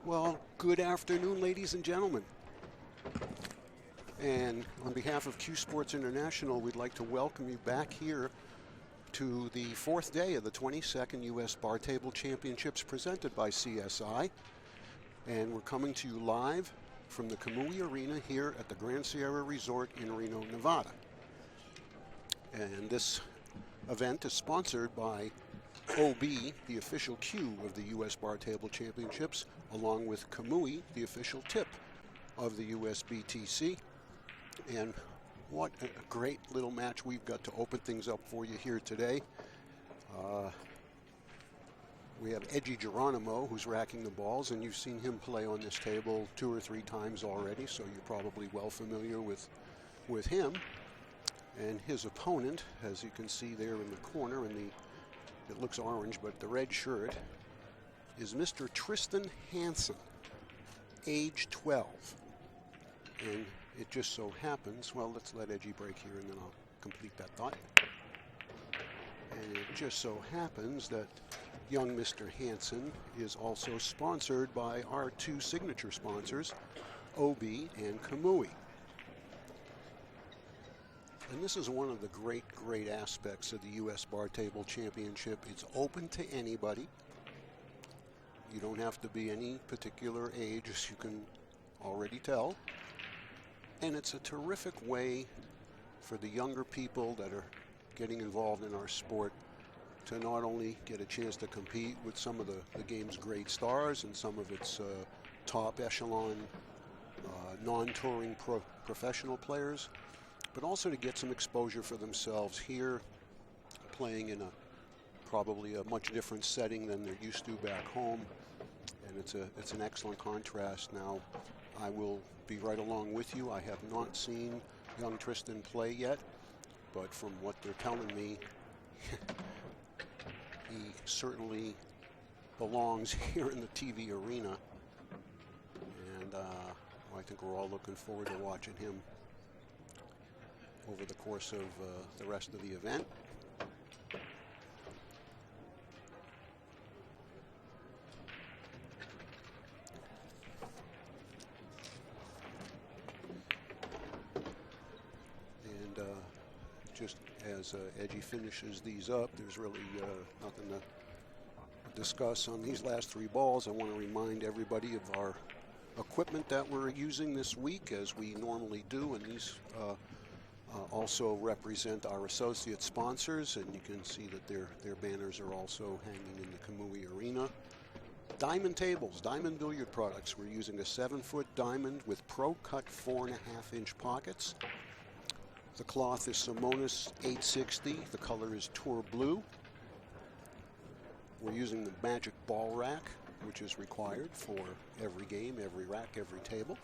Well, good afternoon, ladies and gentlemen. And on behalf of CueSports International, we'd like to welcome you back here to the fourth day of the 22nd U.S. Bar Table Championships presented by CSI. And we're coming to you live from the Kamui Arena here at the Grand Sierra Resort in Reno, Nevada. And this event is sponsored by OB, the official cue of the U.S. Bar Table Championships, along with Kamui, the official tip of the USBTC. And what a great little match we've got to open things up for you here today. We have Rodrigo Geronimo, who's racking the balls, and you've seen him play on this table 2 or 3 times already, so you're probably well familiar with him. And his opponent, as you can see there in the corner, it looks orange, but the red shirt, is Mr. Tristen Hansen, age 12. And it just so happens, well, let's let Edgy break here and then I'll complete that thought. And it just so happens that young Mr. Hansen is also sponsored by our 2 signature sponsors, OB and Kamui. And this is one of the great aspects of the U.S. Bar Table Championship. It's open to anybody. You don't have to be any particular age, as you can already tell. And it's a terrific way for the younger people that are getting involved in our sport to not only get a chance to compete with some of the game's great stars and some of its top echelon non-touring professional players, but also to get some exposure for themselves here, playing in probably a much different setting than they're used to back home. And it's an excellent contrast. Now, I will be right along with you. I have not seen young Tristen play yet, but from what they're telling me, he certainly belongs here in the TV arena. And I think we're all looking forward to watching him over the course of the rest of the event. And just as Edgy finishes these up, there's really nothing to discuss on these last 3 balls. I want to remind everybody of our equipment that we're using this week, as we normally do, and these also represent our associate sponsors, and you can see that their banners are also hanging in the Kamui Arena. Diamond tables, diamond billiard products. We're using a 7-foot diamond with pro-cut 4.5-inch pockets. The cloth is Simonis 860. The color is Tour Blue. We're using the Magic Ball Rack, which is required for every game, every rack, every table.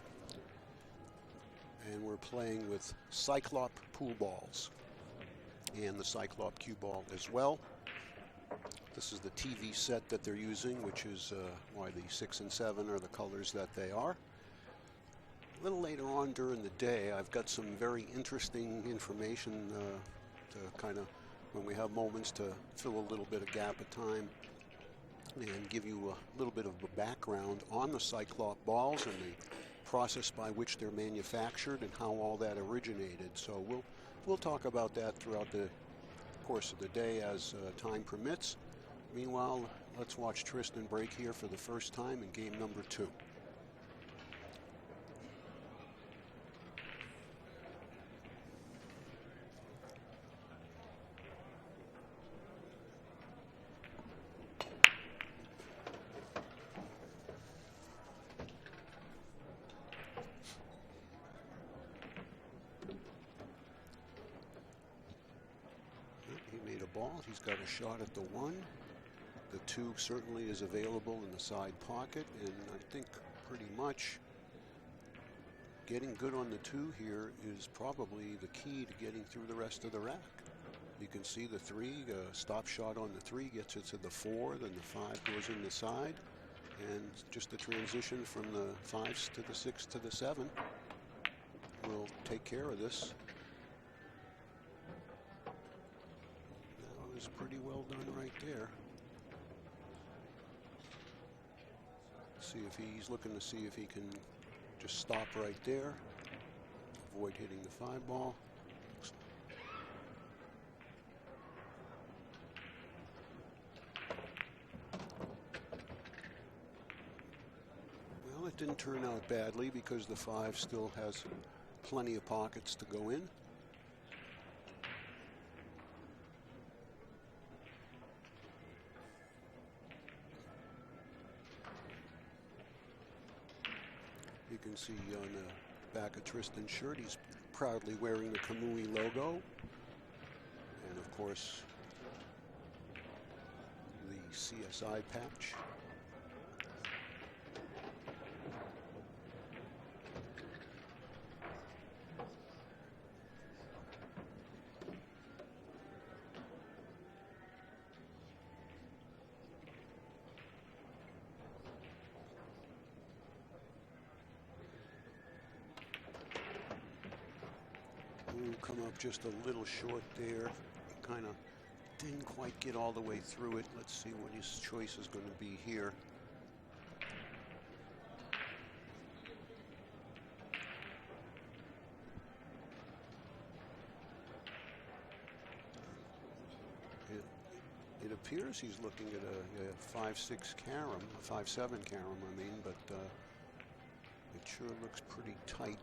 And we're playing with Cyclop pool balls and the Cyclop cue ball as well. This is the TV set that they're using, which is why the 6 and 7 are the colors that they are. A little later on during the day, I've got some very interesting information to kind of, when we have moments, to fill a little bit of gap of time and give you a little bit of a background on the Cyclop balls and the process by which they're manufactured and how all that originated. So we'll talk about that throughout the course of the day as time permits. Meanwhile, let's watch Tristen break here for the first time in game number 2. Ball. He's got a shot at the 1. The 2 certainly is available in the side pocket, and I think pretty much getting good on the 2 here is probably the key to getting through the rest of the rack. You can see the 3, stop shot on the 3 gets it to the 4, then the 5 goes in the side, and just the transition from the 5s to the 6 to the 7 will take care of this. Pretty well done right there. See if he's looking to see if he can just stop right there, avoid hitting the 5-ball. Well, it didn't turn out badly because the 5 still has plenty of pockets to go in. You can see on the back of Tristan's shirt, he's proudly wearing the Kamui logo. And of course, the CSI patch. Come up just a little short there. Kind of didn't quite get all the way through it. Let's see what his choice is going to be here. It appears he's looking at a 5.6 carom, a 5.7 carom, I mean, but it sure looks pretty tight.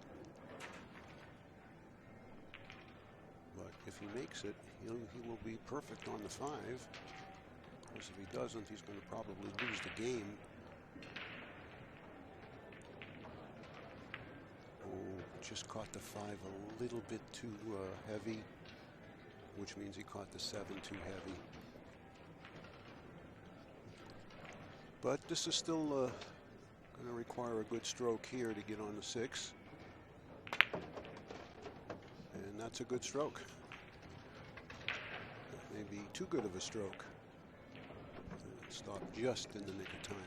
But if he makes it, he will be perfect on the 5. Of course, if he doesn't, he's going to probably lose the game. Oh, just caught the 5 a little bit too heavy, which means he caught the 7 too heavy. But this is still going to require a good stroke here to get on the 6. And that's a good stroke. Maybe too good of a stroke. Stopped just in the nick of time.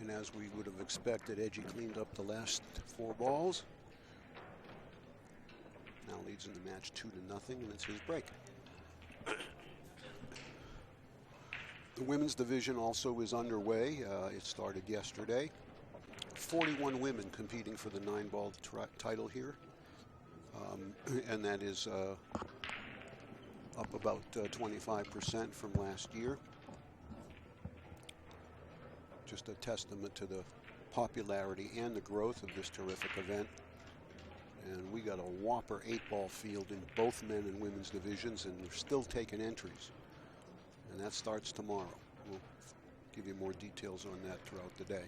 And as we would have expected, Edgy cleaned up the last 4 balls. Now leads in the match 2-0, and it's his break. The women's division also is underway. It started yesterday. 41 women competing for the 9-ball title here. And that is up about 25% from last year. Just a testament to the popularity and the growth of this terrific event. And we got a whopper 8-ball field in both men and women's divisions, and they're still taking entries. And that starts tomorrow. We'll give you more details on that throughout the day.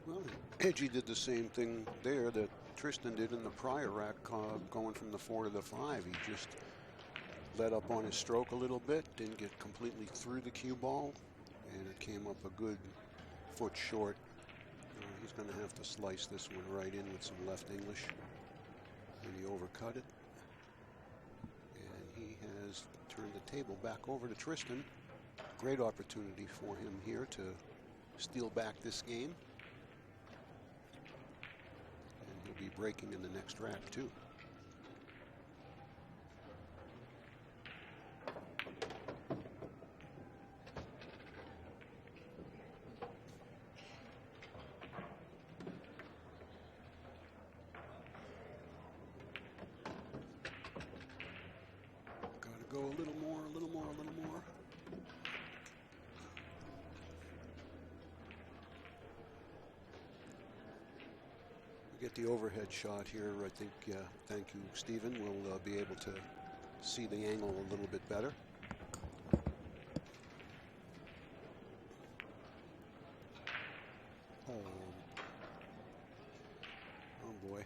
Well, Edgy did the same thing there that Tristen did in the prior rack, going from the 4 to the 5. He just let up on his stroke a little bit, didn't get completely through the cue ball, and it came up a good foot short. He's going to have to slice this one right in with some left English. And he overcut it. And he has turned the table back over to Tristen. Great opportunity for him here to steal back this game. And he'll be breaking in the next rack, too. Go a little more, a little more, a little more. We get the overhead shot here. I think, thank you, Stephen. We'll be able to see the angle a little bit better. Oh boy.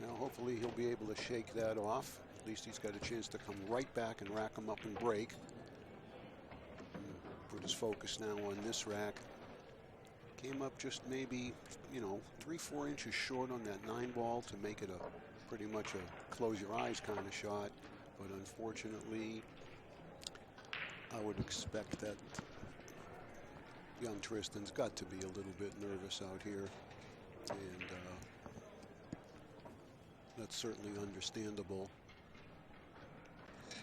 Now, hopefully he'll be able to shake that off. At least he's got a chance to come right back and rack him up and break. And put his focus now on this rack. Came up just maybe, 3-4 inches short on that 9-ball to make it a pretty much a close your eyes kind of shot. But unfortunately, I would expect that young Tristen's got to be a little bit nervous out here. And that's certainly understandable.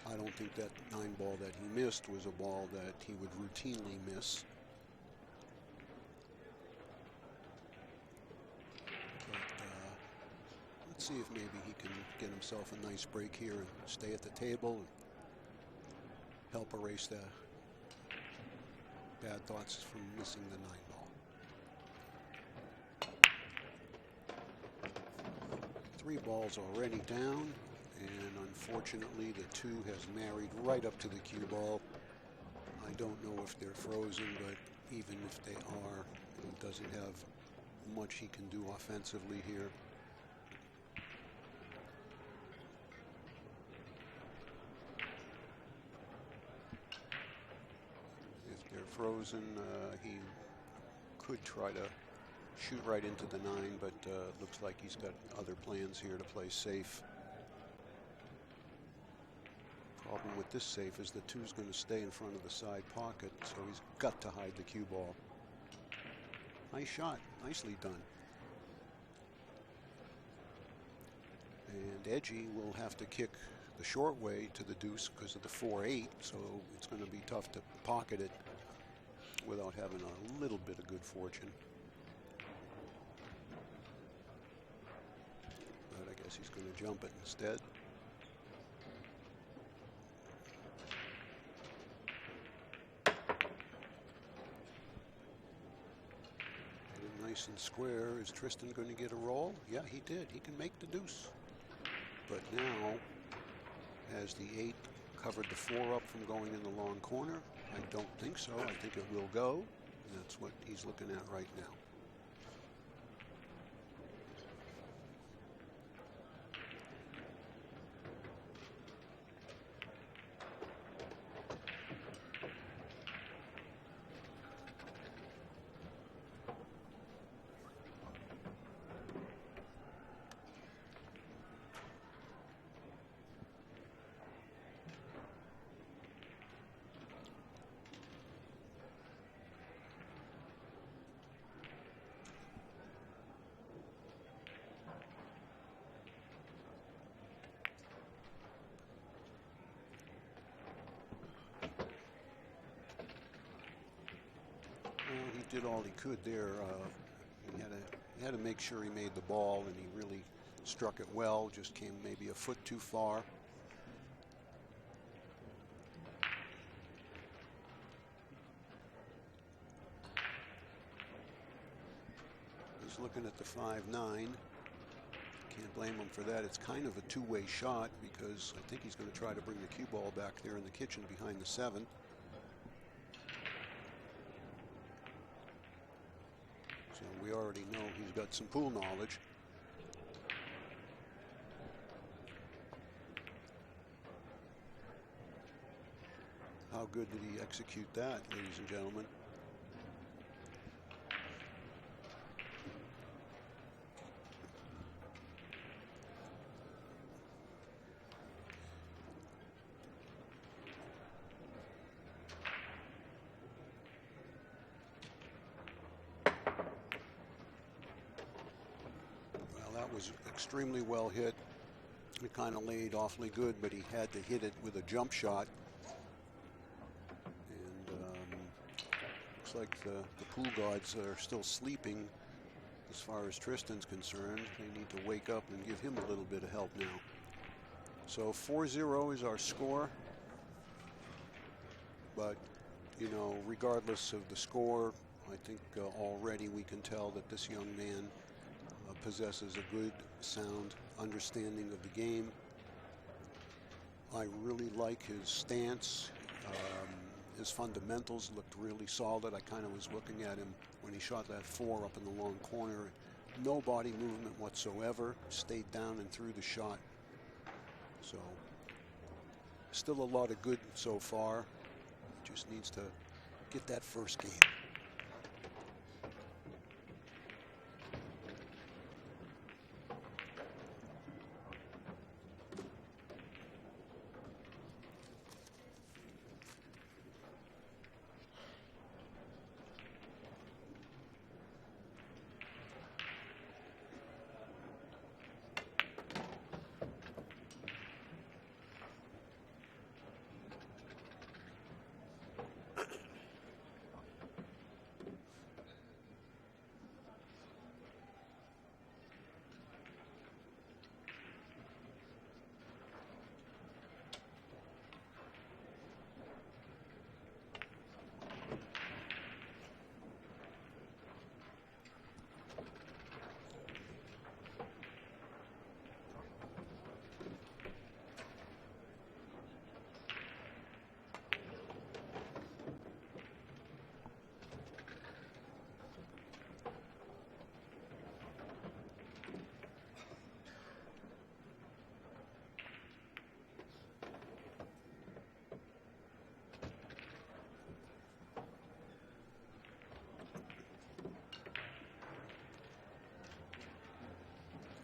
I don't think that 9-ball that he missed was a ball that he would routinely miss. But let's see if maybe he can get himself a nice break here and stay at the table and help erase the bad thoughts from missing the 9-ball. 3 balls already down, and unfortunately the 2 has married right up to the cue ball. I don't know if they're frozen, but even if they are, he doesn't have much he can do offensively here. If they're frozen, he could try to shoot right into the 9, but looks like he's got other plans here to play safe. Problem with this safe is the 2's going to stay in front of the side pocket, so he's got to hide the cue ball. Nice shot, nicely done. And Edgy will have to kick the short way to the deuce because of the 4-8, so it's going to be tough to pocket it without having a little bit of good fortune. But I guess he's going to jump it instead. Nice and square. Is Tristen going to get a roll? Yeah, he did. He can make the deuce. But now, has the 8 covered the 4 up from going in the long corner? I don't think so. I think it will go. And that's what he's looking at right now. He did all he could there. He had to make sure he made the ball, and he really struck it well. Just came maybe a foot too far. He's looking at the 5-9. Can't blame him for that. It's kind of a two-way shot because I think he's going to try to bring the cue ball back there in the kitchen behind the 7. So we already know he's got some pool knowledge. How good did he execute that, ladies and gentlemen? That was extremely well hit. It kind of laid awfully good, but he had to hit it with a jump shot. And looks like the pool gods are still sleeping as far as Tristen's concerned. They need to wake up and give him a little bit of help now. So 4-0 is our score. But, you know, regardless of the score, I think already we can tell that this young man possesses a good, sound understanding of the game. I really like his stance. His fundamentals looked really solid. I kind of was looking at him when he shot that 4 up in the long corner. No body movement whatsoever. Stayed down and threw the shot. So, still a lot of good so far. Just needs to get that first game.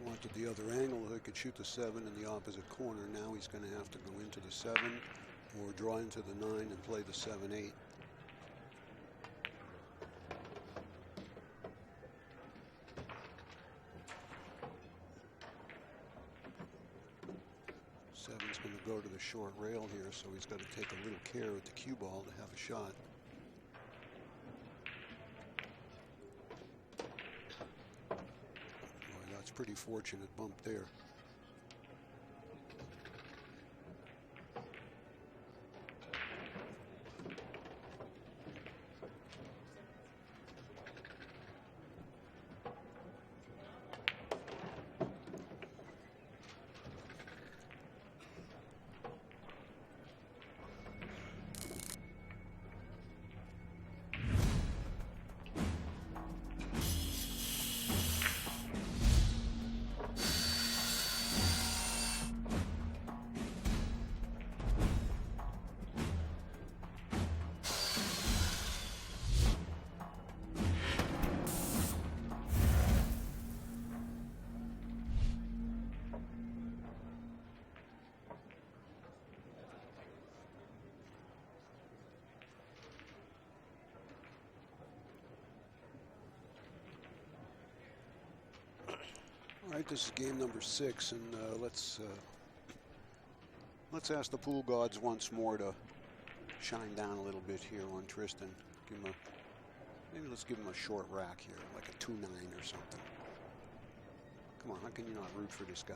Wanted the other angle, he could shoot the 7 in the opposite corner. Now he's going to have to go into the 7 or draw into the 9 and play the 7-8. Seven's going to go to the short rail here, so he's got to take a little care with the cue ball to have a shot. Pretty fortunate bump there. All right, this is game number 6, and let's ask the pool gods once more to shine down a little bit here on Tristen. Give him maybe let's give him a short rack here, like a 2-9 or something. Come on, how can you not root for this guy?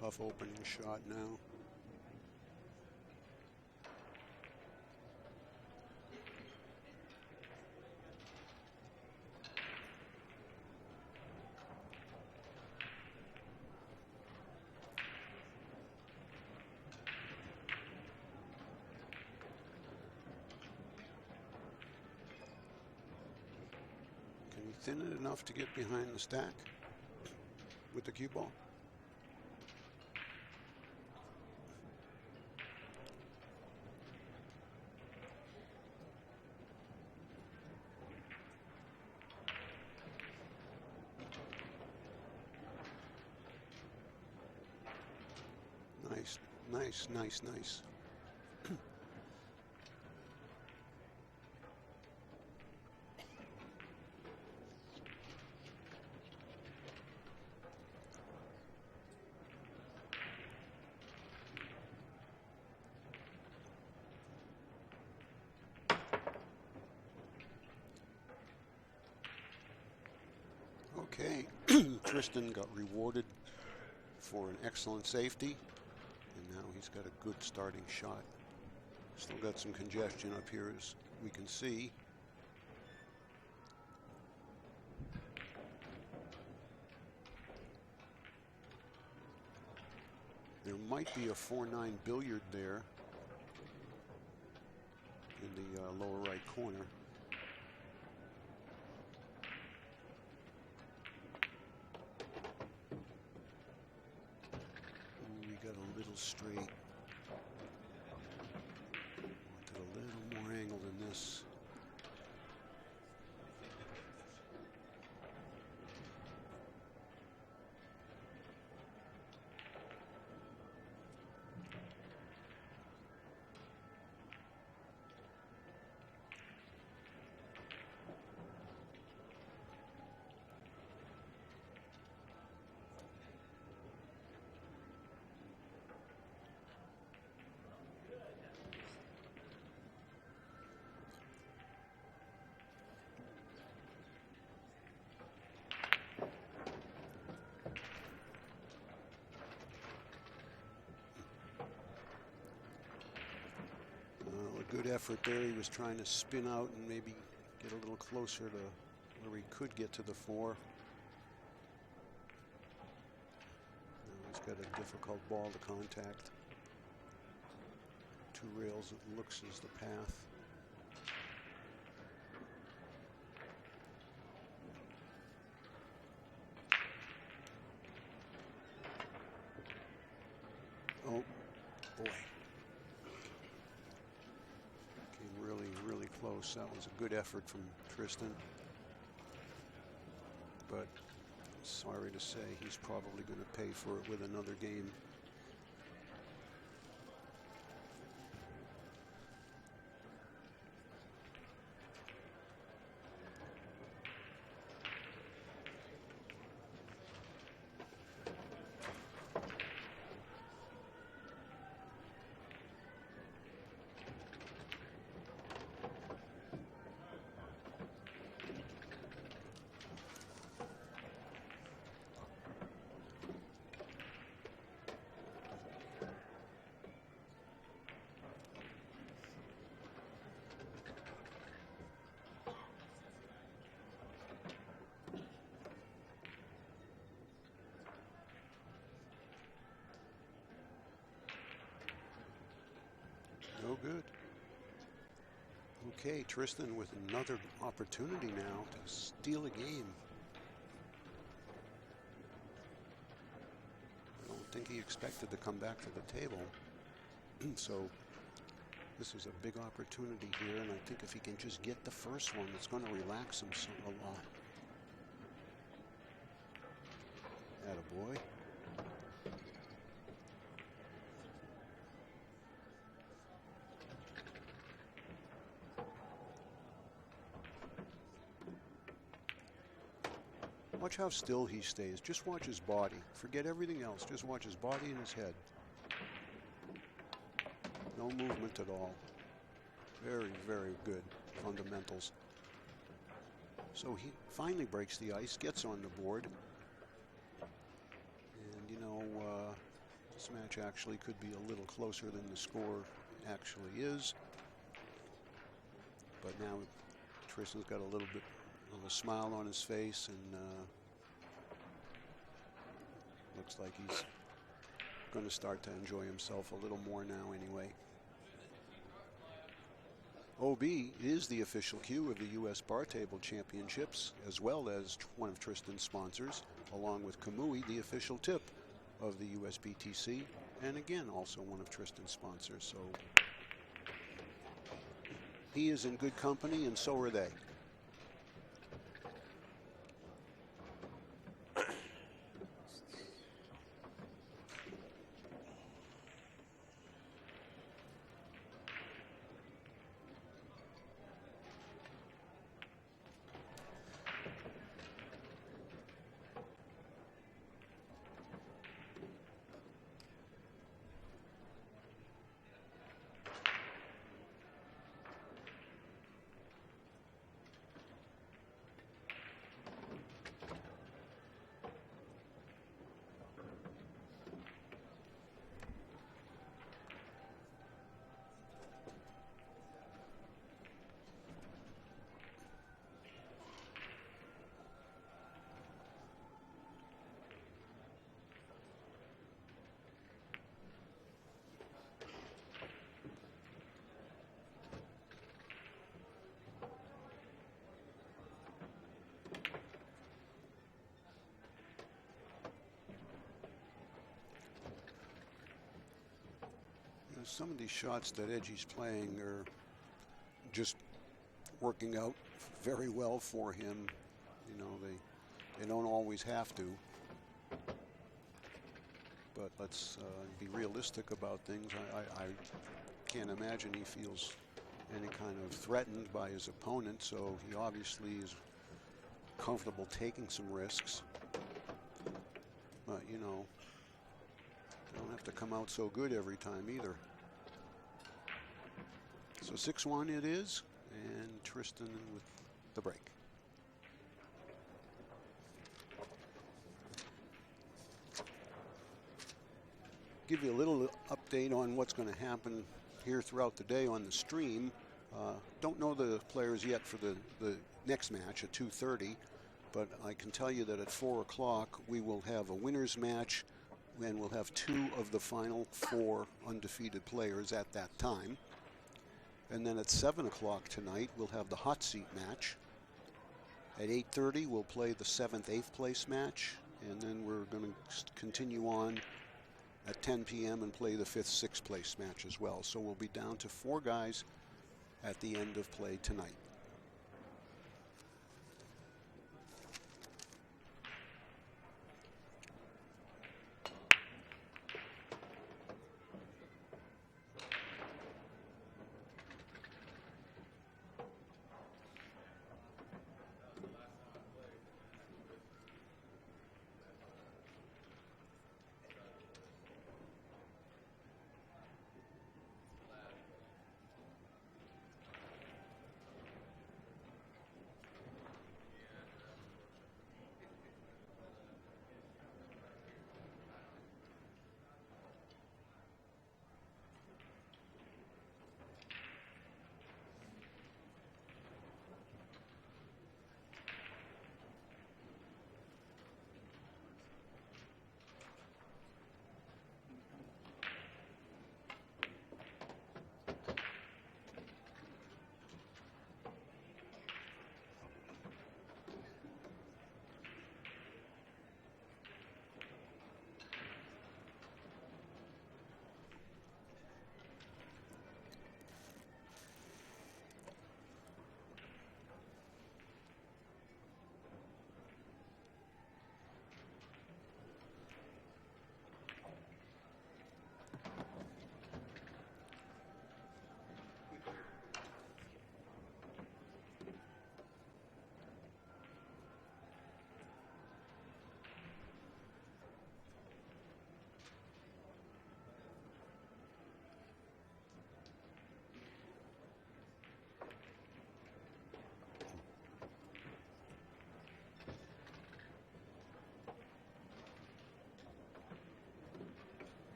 Tough opening shot now. Can you thin it enough to get behind the stack with the cue ball? Nice, nice, nice. Okay, Tristen got rewarded for an excellent safety, and now he's got a good starting shot. Still got some congestion up here, as we can see. There might be a 4-9 billiard there in the lower right corner. Got a little straight. Wanted a little more angle than this. A good effort there. He was trying to spin out and maybe get a little closer to where he could get to the 4. Now he's got a difficult ball to contact. 2 rails, it looks, is the path. Oh, boy. Really close. That was a good effort from Tristen. But sorry to say, he's probably going to pay for it with another game. No good. Okay, Tristen with another opportunity now to steal a game. I don't think he expected to come back to the table. So this is a big opportunity here, and I think if he can just get the first one, it's going to relax him a lot. Attaboy. Watch how still he stays. Just watch his body. Forget everything else. Just watch his body and his head. No movement at all. Very, very good fundamentals. So he finally breaks the ice, gets on the board. And, you know, this match actually could be a little closer than the score actually is. But now Tristen's got a little bit of a smile on his face, and looks like he's going to start to enjoy himself a little more now anyway. OB is the official cue of the U.S. Bar Table Championships, as well as one of Tristen's sponsors, along with Kamui, the official tip of the USBTC, and again also one of Tristen's sponsors. So he is in good company, and so are they. some of these shots that Edgy's playing are just working out very well for him. You know, they don't always have to. But let's be realistic about things. I can't imagine he feels any kind of threatened by his opponent, so he obviously is comfortable taking some risks. But, you know, they don't have to come out so good every time either. So 6-1 it is, and Tristen with the break. Give you a little update on what's going to happen here throughout the day on the stream. Don't know the players yet for the next match at 2:30, but I can tell you that at 4 o'clock we will have a winner's match, and we'll have 2 of the final 4 undefeated players at that time. And then at 7 o'clock tonight we'll have the hot seat match. At 8:30 we'll play the 7th, 8th place match, and then we're going to continue on at 10 p.m. and play the 5th, 6th place match as well. So we'll be down to 4 guys at the end of play tonight.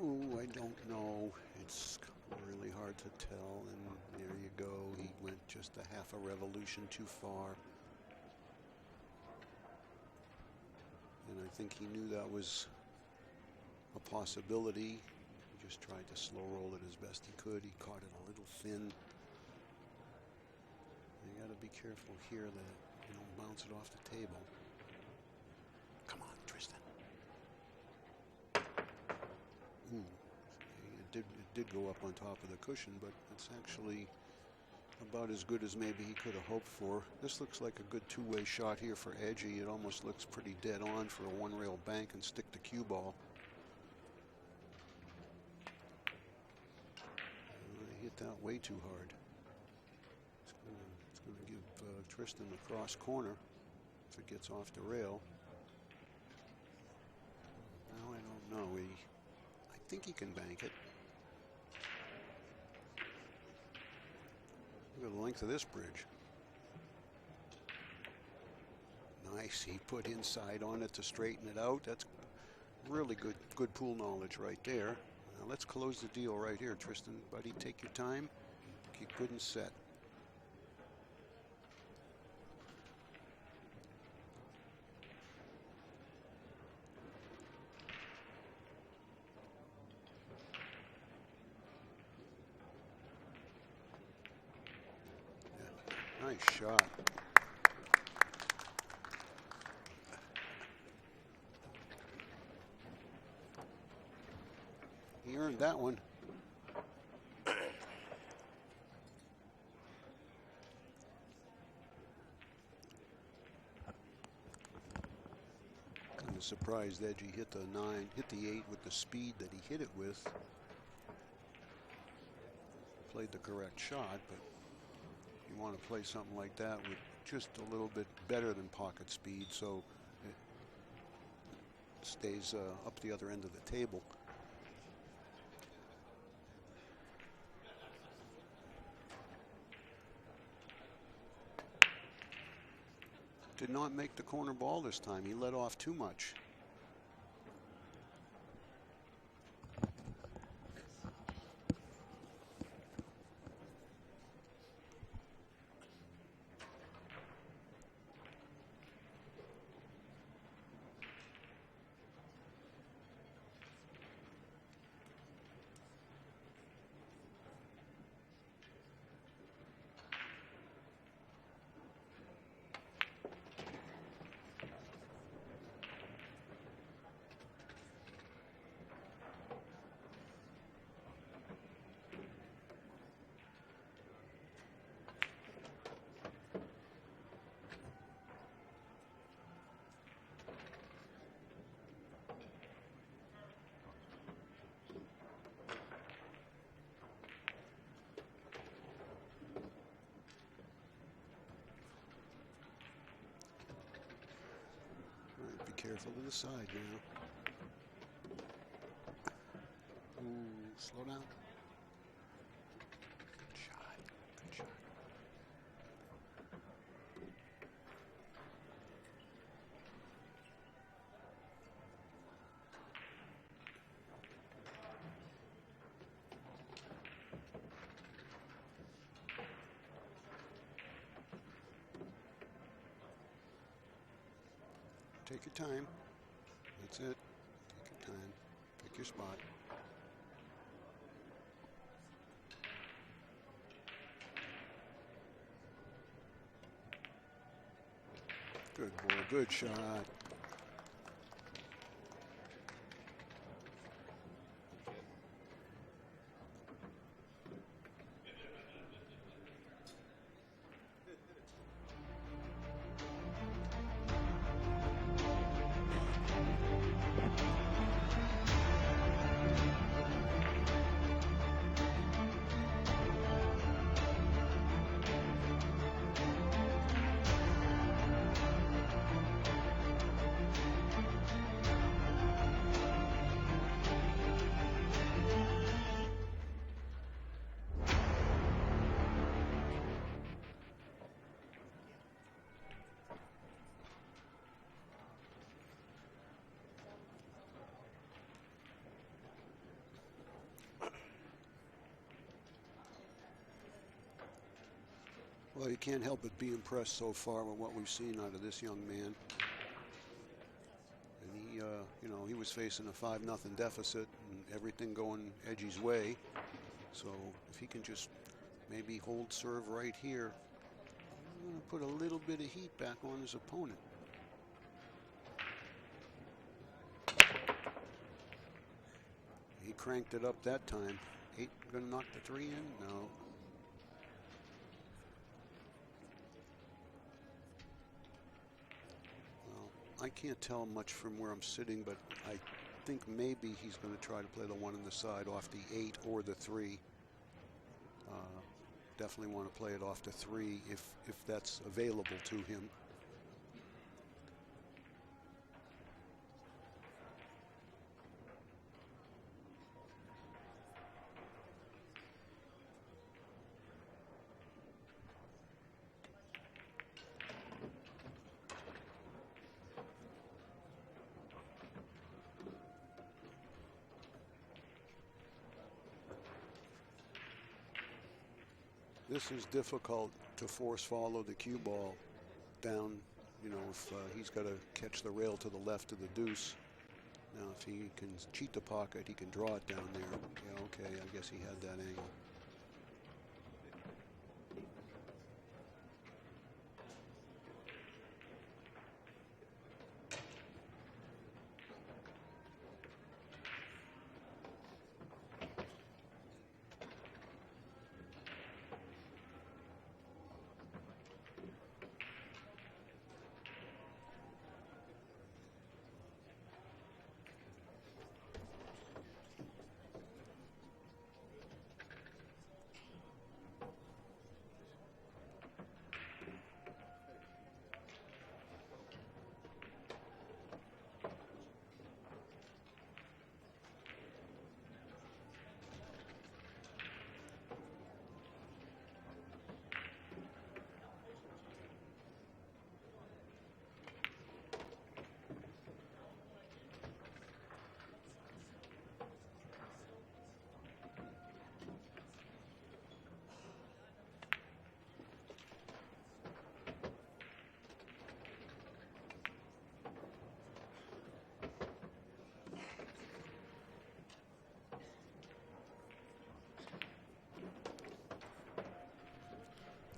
Oh, I don't know. It's really hard to tell. And there you go. He went just a half a revolution too far. And I think he knew that was a possibility. He just tried to slow roll it as best he could. He caught it a little thin. careful here that you don't bounce it off the table. Come on, Tristen. Ooh, it did go up on top of the cushion, but it's actually about as good as maybe he could have hoped for. This looks like a good two-way shot here for Edgy. It almost looks pretty dead on for a one-rail bank and stick to cue ball. He hit that way too hard. It's going to give Tristen the cross corner if it gets off the rail. Now I don't know. I think he can bank it. Look at the length of this bridge. Nice. He put inside on it to straighten it out. That's really good pool knowledge right there. Now let's close the deal right here, Tristen. Buddy, take your time. Keep good and set. Nice shot. He earned that one. Kind of surprised Edgy hit the 9, hit the 8 with the speed that he hit it with. Played the correct shot, but you want to play something like that with just a little bit better than pocket speed, so it stays up the other end of the table. Did not make the corner ball this time. He let off too much. Careful to the side now. Ooh, slow down. Good shot. Good shot. Take your time. That's it. Take your time. Pick your spot. Good boy. Good shot. Well, you can't help but be impressed so far with what we've seen out of this young man. And he, you know, he was facing a 5-0 deficit and everything going Edgy's way. So if he can just maybe hold serve right here, going to put a little bit of heat back on his opponent. He cranked it up that time. 8 going to knock the 3 in? No. Well, I can't tell much from where I'm sitting, but I think maybe he's going to try to play the 1 on the side off the 8 or the 3. Definitely want to play it off the 3 if that's available to him. This is difficult to force follow the cue ball down, you know, if he's got to catch the rail to the left of the deuce. Now, if he can cheat the pocket, he can draw it down there. Yeah, okay, I guess he had that angle.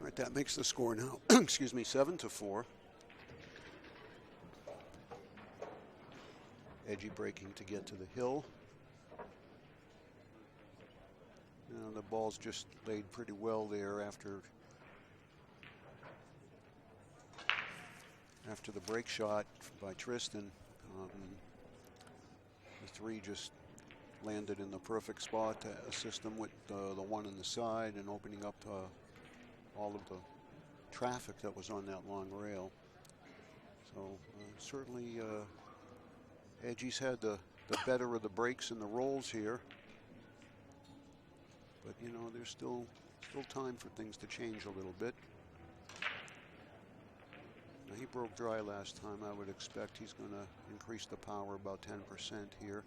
All right, that makes the score now, excuse me, 7-4. Edgy breaking to get to the hill. Now the ball's just laid pretty well there after the break shot by Tristen. The 3 just landed in the perfect spot to assist him with the 1 on the side and opening up all of the traffic that was on that long rail. So certainly Edgy's had the better of the breaks and the rolls here. But, you know, there's still time for things to change a little bit. Now, he broke dry last time. I would expect he's going to increase the power about 10% here.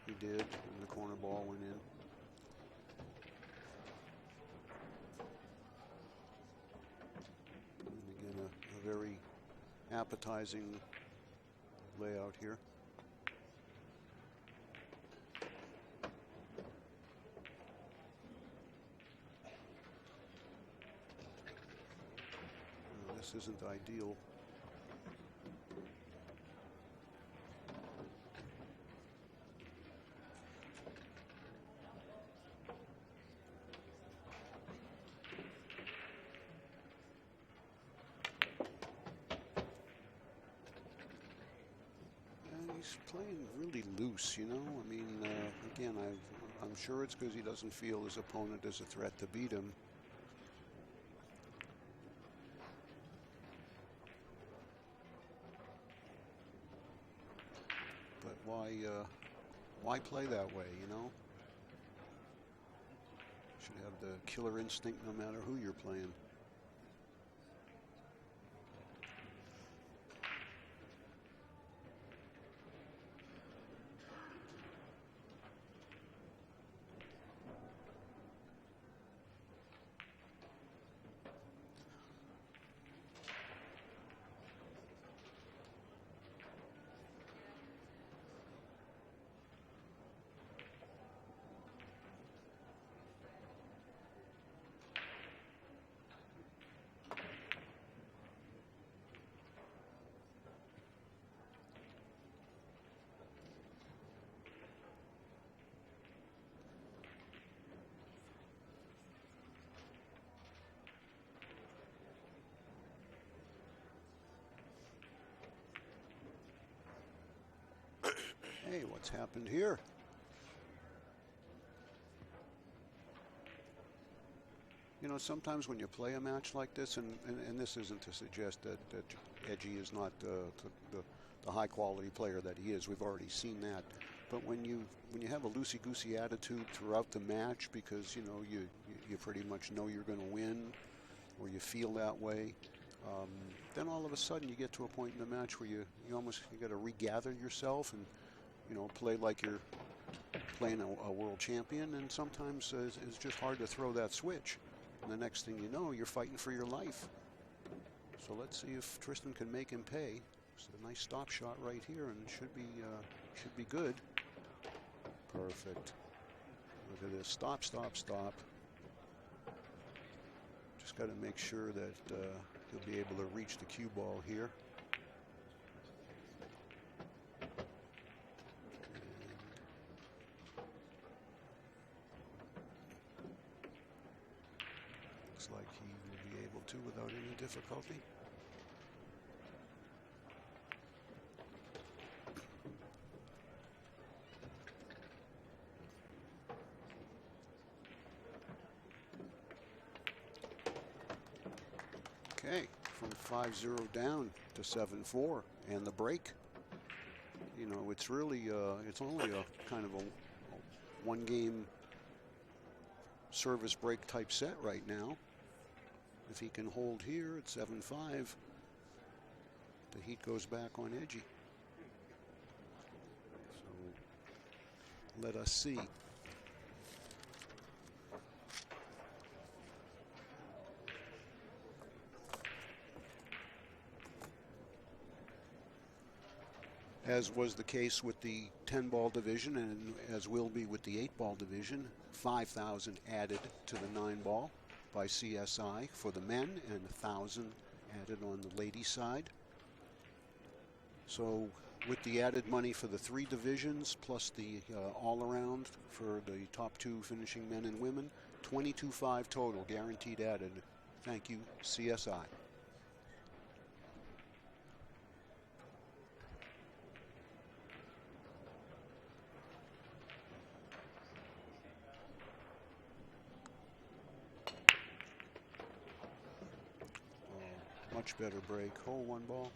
He did, and the corner ball went in. And again, a very appetizing layout here. This isn't ideal. And he's playing really loose, you know. I mean, again, I'm sure it's because he doesn't feel his opponent is a threat to beat him. Why play that way, you know? Should have the killer instinct no matter who you're playing. Okay, what's happened here? You know, sometimes when you play a match like this, and this isn't to suggest that Edgy is not the high-quality player that he is. We've already seen that. But when you have a loosey-goosey attitude throughout the match, because you know you pretty much know you're going to win, or you feel that way, then all of a sudden you get to a point in the match where you got to regather yourself and play like you're playing a world champion. And sometimes it's just hard to throw that switch. And the next thing you know, you're fighting for your life. So let's see if Tristen can make him pay. It's a nice stop shot right here, and it should be good. Perfect. Look at this. Stop, stop, stop. Just got to make sure that he'll be able to reach the cue ball here. Looks like he will be able to without any difficulty. Okay, from 5-0 down to 7-4, and the break. You know, it's really it's only a kind of a one-game service break type set right now. If he can hold here at 7-5, the heat goes back on Edgy. So let us see. As was the case with the 10-ball division, and as will be with the 8-ball division, 5,000 added to the 9-ball by CSI for the men, and 1,000 added on the ladies' side. So with the added money for the 3 divisions, plus the all-around for the top 2 finishing men and women, 22.5 total, guaranteed added. Thank you, CSI. Much better break. Hole 1 ball.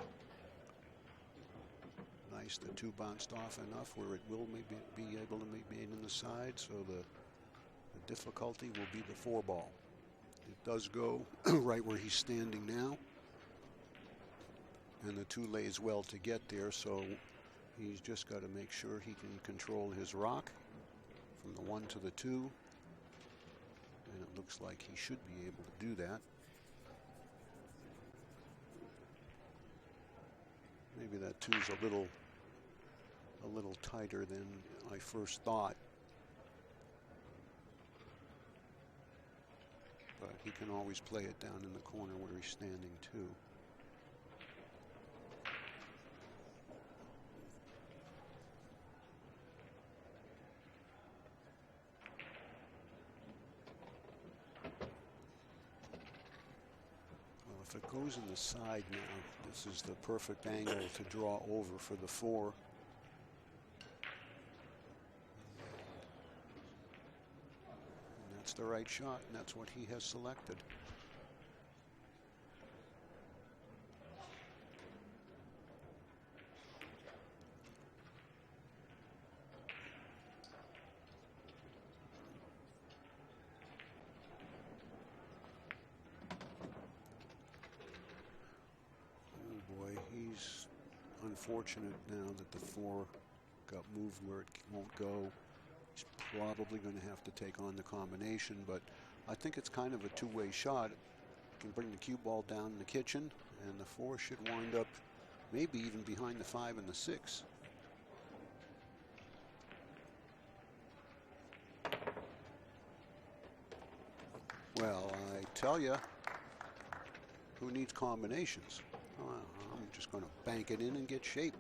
Nice. The 2 bounced off enough where it will maybe be able to be made in the side. So the difficulty will be the 4 ball. It does go right where he's standing now. And the 2 lays well to get there. So he's just got to make sure he can control his rock from the 1 to the 2. And it looks like he should be able to do that. Maybe that 2's a little tighter than I first thought. But he can always play it down in the corner where he's standing too. If it goes in the side now, this is the perfect angle to draw over for the 4. And that's the right shot, and that's what he has selected. Unfortunate now that the 4 got moved where it won't go. He's probably going to have to take on the combination, but I think it's kind of a two-way shot. You can bring the cue ball down in the kitchen, and the 4 should wind up maybe even behind the 5 and the 6. Well, I tell you, who needs combinations? Oh, I'm just going to bank it in and get shape.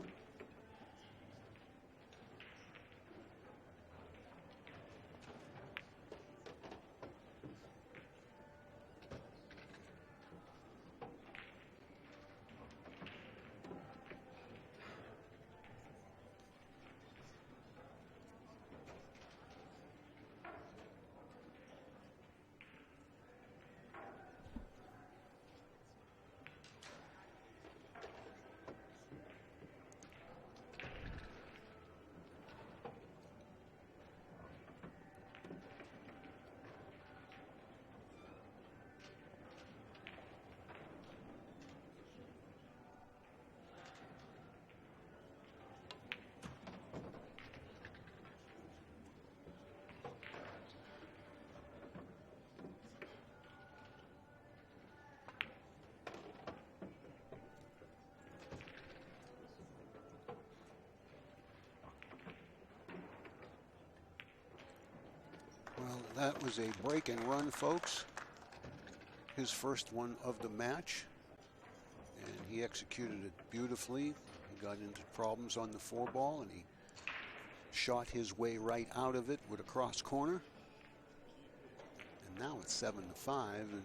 Well, that was a break and run, folks. His first one of the match. And he executed it beautifully. He got into problems on the 4-ball, and he shot his way right out of it with a cross corner. And now it's 7-5, and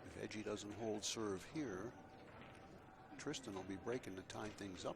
if Edgy doesn't hold serve here, Tristen will be breaking to tie things up.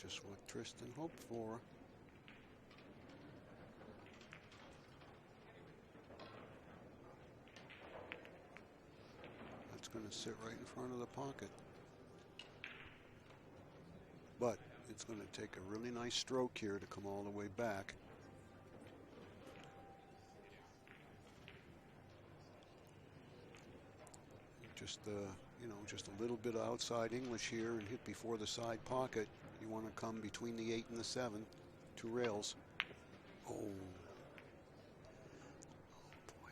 Just what Tristen hoped for. That's going to sit right in front of the pocket. But it's going to take a really nice stroke here to come all the way back. Just just a little bit of outside English here and hit before the side pocket. You want to come between the 8 and the 7, 2 rails. Oh. Oh boy.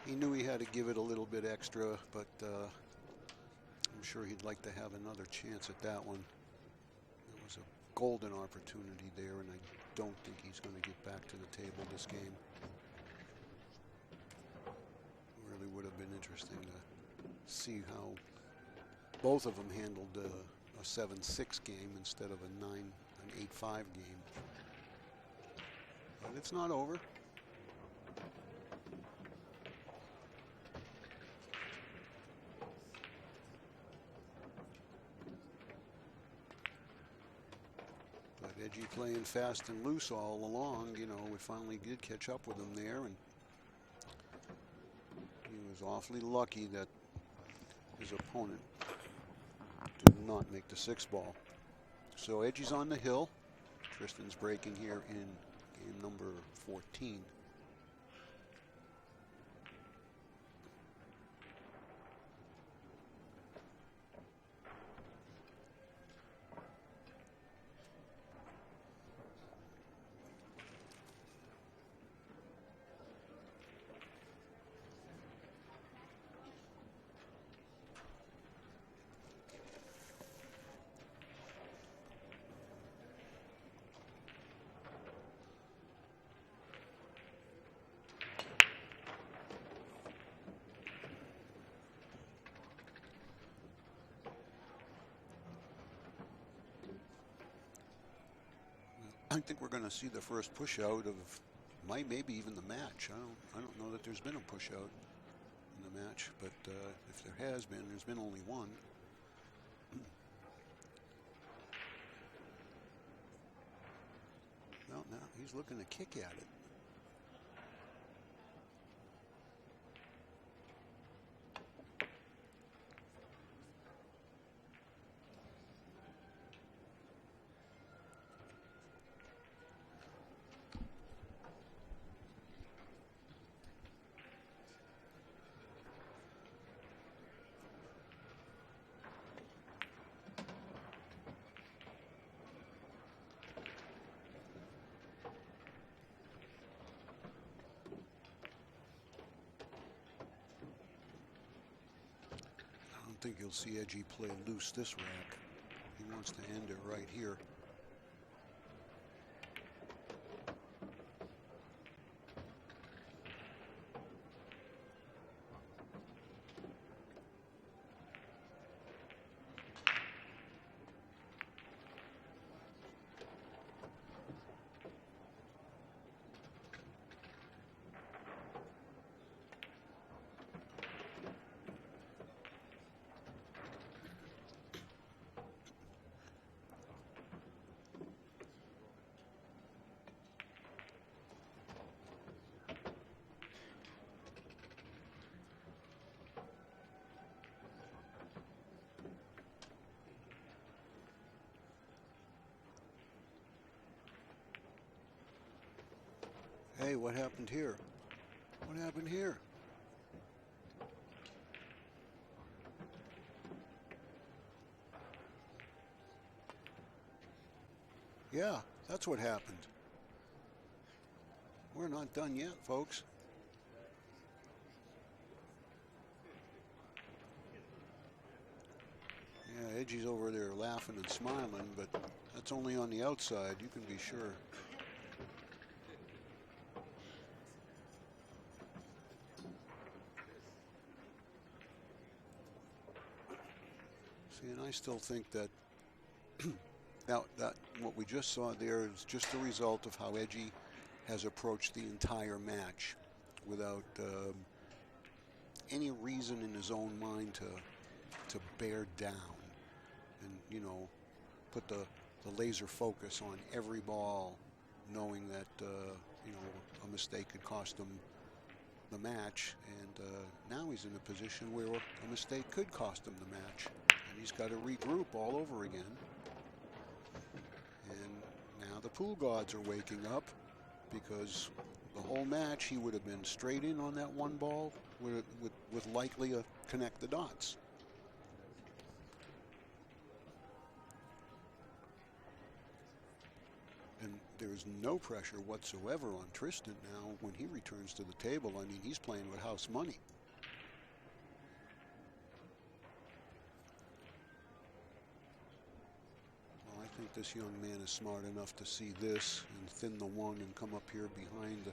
He knew he had to give it a little bit extra, but I'm sure he'd like to have another chance at that one. It was a golden opportunity there, and I don't think he's going to get back to the table this game. Really would have been interesting to see how both of them handled a 7-6 game instead of an 8-5 game. But it's not over. But Edgy playing fast and loose all along, we finally did catch up with him there, and he was awfully lucky that his opponent did not make the 6-ball. So Edgy's on the hill. Tristen's breaking here in game number 14. I think we're going to see the first push out of maybe even the match. I don't know that there's been a push out in the match, but if there has been, there's been only one. Well, now he's looking to kick at it. think you'll see Edgy play loose this rack. He wants to end it right here. Hey, what happened here? What happened here? Yeah, that's what happened. We're not done yet, folks. Yeah, Edgy's over there laughing and smiling, but that's only on the outside, you can be sure. See, and I still think that that what we just saw there is just a result of how Edgy has approached the entire match without any reason in his own mind to bear down and, you know, put the laser focus on every ball, knowing that, you know, a mistake could cost him the match. And now he's in a position where a mistake could cost him the match. And he's got to regroup all over again. And now the pool gods are waking up, because the whole match he would have been straight in on that one ball with likely a connect the dots. And there's no pressure whatsoever on Tristen now when he returns to the table. I mean, he's playing with house money. Well, I think this young man is smart enough to see this and thin the one and come up here behind the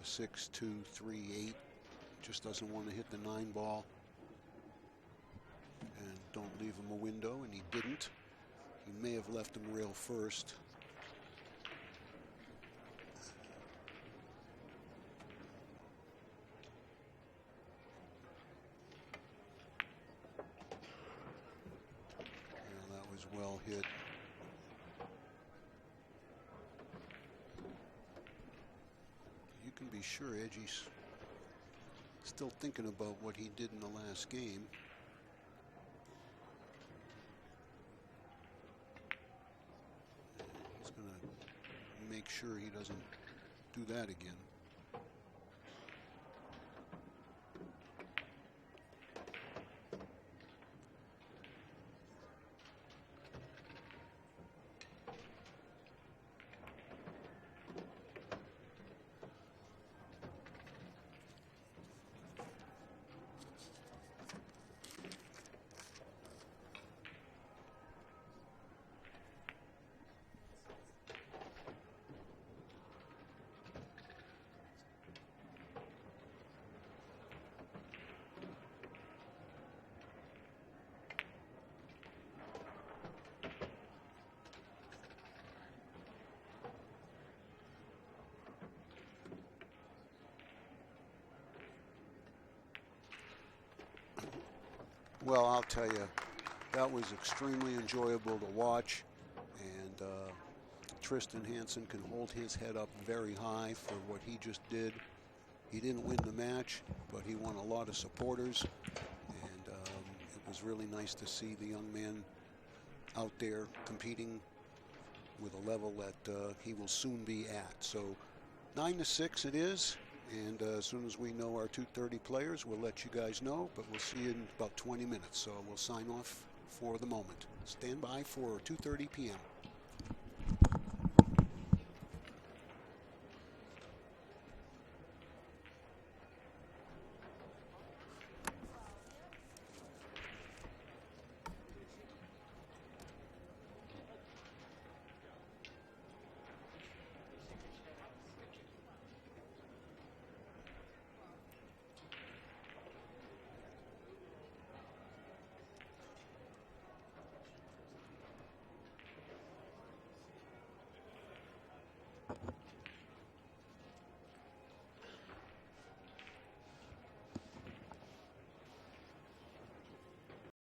6, 2, 3, 8. Just doesn't want to hit the 9 ball. And don't leave him a window, and he didn't. He may have left him rail first. Yeah, that was well hit. You can be sure Edgy's still thinking about what he did in the last game. He's going to make sure he doesn't do that again. Well, I'll tell you, that was extremely enjoyable to watch, and Tristen Hansen can hold his head up very high for what he just did. He didn't win the match, but he won a lot of supporters, and it was really nice to see the young man out there competing with a level that he will soon be at. So 9-6 it is. And as soon as we know our 2:30 players, we'll let you guys know. But we'll see you in about 20 minutes. So we'll sign off for the moment. Stand by for 2:30 p.m.